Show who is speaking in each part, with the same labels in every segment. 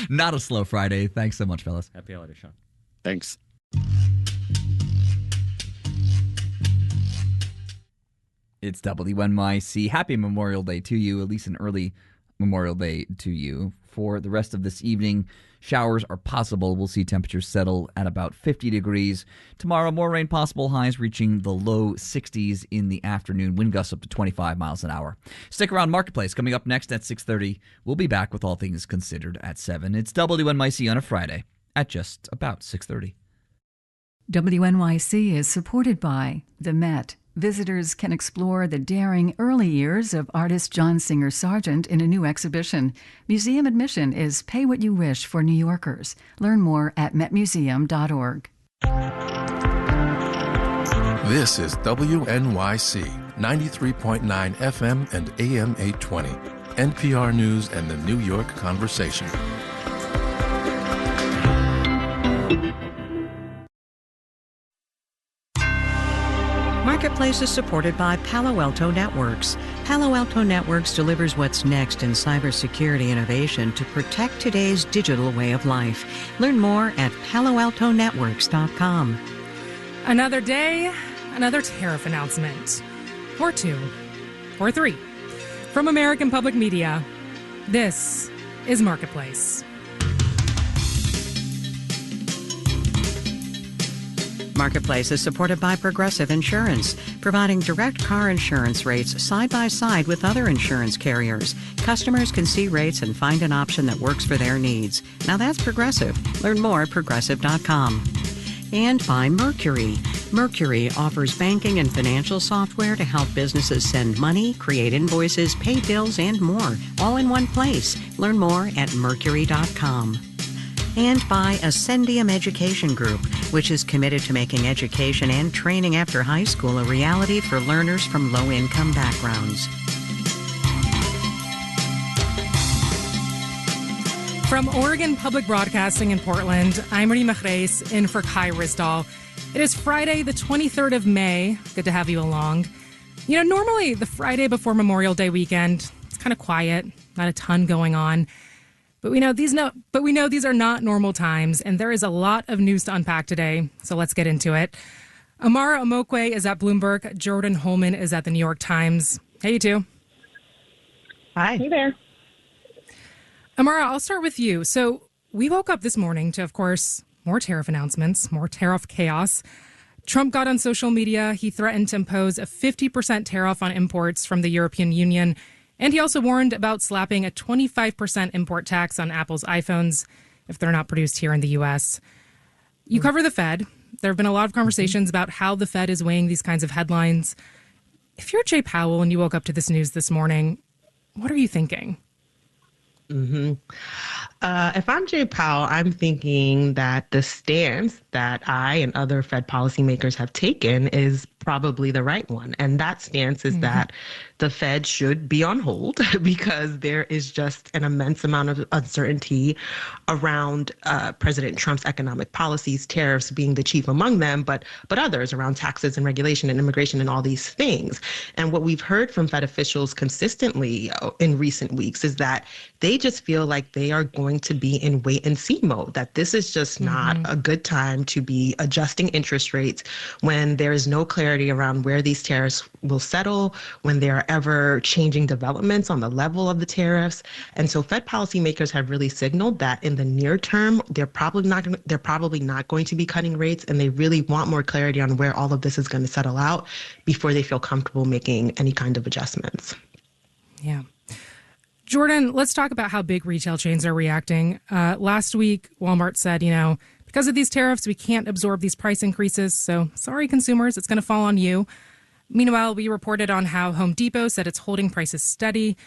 Speaker 1: Not a slow Friday. Thanks so much, fellas.
Speaker 2: Happy holiday, Sean.
Speaker 3: Thanks.
Speaker 1: It's WNYC. Happy Memorial Day to you, at least an early Memorial Day to you. For the rest of this evening, showers are possible. We'll see temperatures settle at about 50 degrees. Tomorrow, more rain possible, highs reaching the low 60s in the afternoon. Wind gusts up to 25 miles an hour. Stick around. Marketplace coming up next at 6:30. We'll be back with All Things Considered at 7. It's WNYC on a Friday at just about 6:30.
Speaker 4: WNYC is supported by the Met. Visitors can explore the daring early years of artist John Singer Sargent in a new exhibition. Museum admission is pay what you wish for New Yorkers. Learn more at metmuseum.org.
Speaker 5: This is WNYC 93.9 FM and AM 820. NPR News and the New York Conversation.
Speaker 6: Marketplace is supported by Palo Alto Networks. Palo Alto Networks delivers what's next in cybersecurity innovation to protect today's digital way of life. Learn more at paloaltonetworks.com.
Speaker 7: Another day, another tariff announcement. Or two. Or three. From American Public Media, this is Marketplace.
Speaker 6: Marketplace is supported by Progressive Insurance, providing direct car insurance rates side by side with other insurance carriers. Customers can see rates and find an option that works for their needs. Now that's Progressive. Learn more at progressive.com. And by Mercury. Mercury offers banking and financial software to help businesses send money, create invoices, pay bills, and more, all in one place. Learn more at mercury.com. And by Ascendium Education Group, which is committed to making education and training after high school a reality for learners from low-income backgrounds.
Speaker 7: From Oregon Public Broadcasting in Portland, I'm Marie Machreis in for Kai Risdal. It is Friday, the 23rd of May. Good to have you along. You know, normally the Friday before Memorial Day weekend, it's kind of quiet, not a ton going on. But we know these are not normal times, and there is a lot of news to unpack today, so let's get into it. Amara Omokwe is at Bloomberg. Jordan Holman is at the New York Times. Hey, you two.
Speaker 8: Hi. Hey there.
Speaker 7: Amara, I'll start with you. So we woke up this morning to, of course, more tariff announcements, more tariff chaos. Trump got on social media. He threatened to impose a 50% tariff on imports from the European Union. And he also warned about slapping a 25% import tax on Apple's iPhones if they're not produced here in the U.S. You cover the Fed. There have been a lot of conversations about how the Fed is weighing these kinds of headlines. If you're Jay Powell and you woke up to this news this morning, what are you thinking?
Speaker 8: If I'm Jay Powell, I'm thinking that the stance that I and other Fed policymakers have taken is probably the right one. And that stance is that the Fed should be on hold because there is just an immense amount of uncertainty around President Trump's economic policies, tariffs being the chief among them, but others around taxes and regulation and immigration and all these things. And what we've heard from Fed officials consistently in recent weeks is that they just feel like they are going to be in wait and see mode, that this is just not a good time to be adjusting interest rates when there is no clarity around where these tariffs will settle, when there are ever changing developments on the level of the tariffs. And so Fed policymakers have really signaled that in the near term, they're probably not going to be cutting rates, and they really want more clarity on where all of this is going to settle out before they feel comfortable making any kind of adjustments.
Speaker 7: Yeah. Jordan, let's talk about how big retail chains are reacting. Last week, Walmart said, because of these tariffs, we can't absorb these price increases. So sorry, consumers, it's going to fall on you. Meanwhile, we reported on how Home Depot said it's holding prices steady.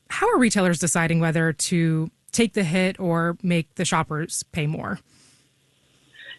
Speaker 7: How are retailers deciding whether to take the hit or make the shoppers pay more?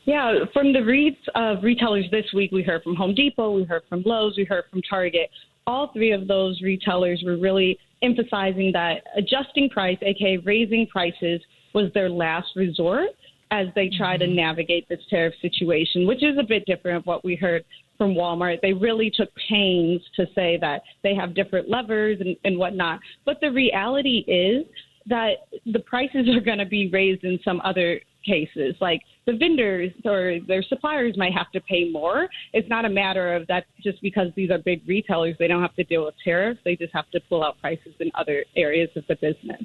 Speaker 9: Yeah, from the reads of retailers this week, we heard from Home Depot, we heard from Lowe's, we heard from Target. All three of those retailers were really emphasizing that adjusting price, aka raising prices, was their last resort as they try to navigate this tariff situation, which is a bit different from what we heard from Walmart. They really took pains to say that they have different levers and whatnot. But the reality is that the prices are going to be raised in some other cases. Like the vendors or their suppliers might have to pay more. It's not a matter of that just because these are big retailers, they don't have to deal with tariffs. They just have to pull out prices in other areas of the business.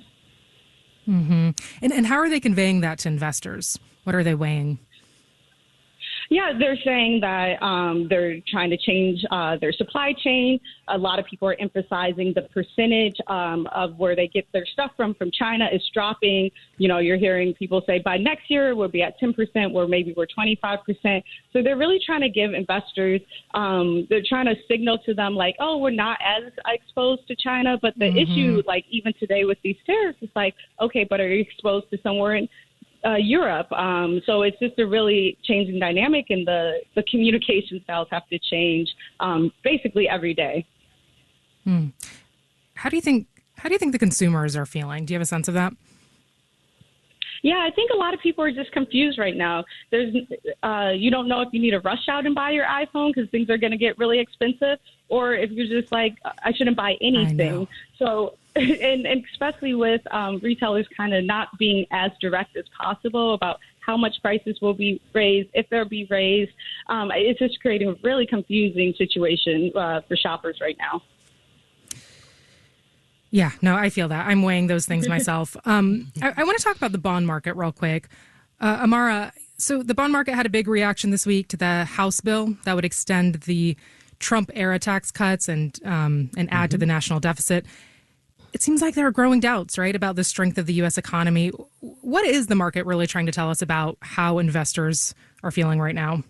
Speaker 7: Mm-hmm. And how are they conveying that to investors? What are they weighing?
Speaker 9: Yeah, they're saying that they're trying to change their supply chain. A lot of people are emphasizing the percentage of where they get their stuff from China is dropping. You know, you're hearing people say by next year we'll be at 10%, where maybe we're 25%. So they're really trying to give investors, they're trying to signal to them like, oh, we're not as exposed to China. But the issue, like even today with these tariffs, is like, okay, but are you exposed to somewhere in Europe? So it's just a really changing dynamic, and the communication styles have to change basically every day.
Speaker 7: How do you think the consumers are feeling? Do you have a sense of that?
Speaker 9: Yeah, I think a lot of people are just confused right now. There's, you don't know if you need to rush out and buy your iPhone because things are going to get really expensive, or if you're just like, I shouldn't buy anything. So, and especially with retailers kind of not being as direct as possible about how much prices will be raised, if they'll be raised, it's just creating a really confusing situation for shoppers right now.
Speaker 7: Yeah, no, I feel that. I'm weighing those things myself. I want to talk about the bond market real quick. Amara, so the bond market had a big reaction this week to the House bill that would extend the Trump-era tax cuts and add to the national deficit. It seems like there are growing doubts, right, about the strength of the U.S. economy. What is the market really trying to tell us about how investors are feeling right now?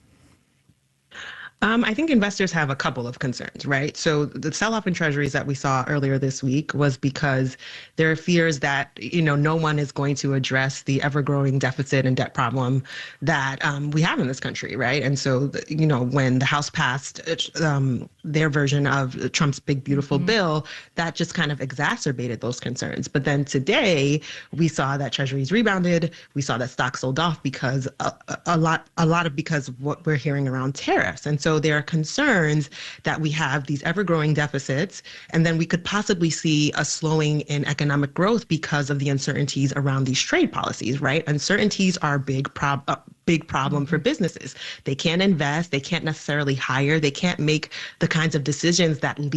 Speaker 8: I think investors have a couple of concerns, right? So the sell-off in treasuries that we saw earlier this week was because there are fears that, no one is going to address the ever-growing deficit and debt problem that we have in this country, right? And so, when the House passed their version of Trump's big, beautiful bill, that just kind of exacerbated those concerns. But then today, we saw that treasuries rebounded. We saw that stocks sold off because because of what we're hearing around tariffs. And so there are concerns that we have these ever-growing deficits, and then we could possibly see a slowing in economic growth because of the uncertainties around these trade policies, right? Uncertainties are a big problem for businesses. They can't invest, they can't necessarily hire, they can't make the kinds of decisions that lead